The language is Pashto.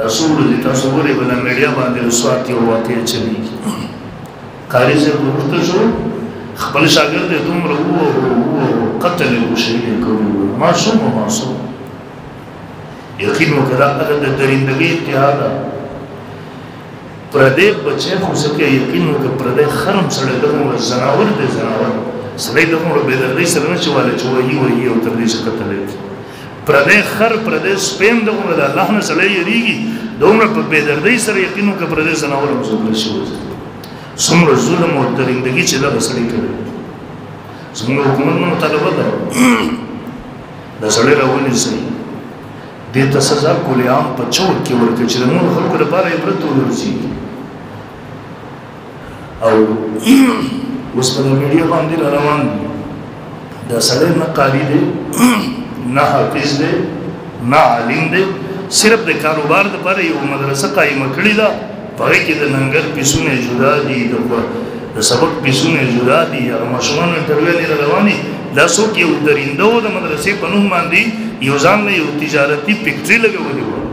رسول دي تاسو ګورئ بل میډیا باندې رسوات یو واقع چلیږي قاری صاحب ورته شو خپل شاګرد ته دومره وو قتل وشي کوي معصوم یقین وکړه هغه د درندګۍ اتحاد پردې بچي خو څه یقین وکړه پردې خرم سره دغه زناور دي زناور سړی دغه به درې سره نه چواله چوي وي او تر دې څخه قتل پردې خر پردې سپین دغه د الله نه سړی یریږي دومره په به درې سره یقین وکړه پردې زناور مزل شي څومره ظلم او درندګي چې دا سړی کوي څنګه حکومت نو مطالبه ده د سړی راونی سي د سزا کولې عام په چوک کې ورکړي چې موږ خلکو لپاره عبرت ورسي او اوس په میډیا باندې روان دي د سړی نه قاری دی نه حافظ دی نه عالم دی صرف د کاروبار لپاره یو مدرسه قائمه کړې ده په کې د ننګر پیسونه جدا دي د سبق پیسونه جدا دي هغه ماشومان انټرویو رواني دا څوک یو درینده و د مدرسې په نوم باندې یو ځان له یو تجارتي فکټري لګولې و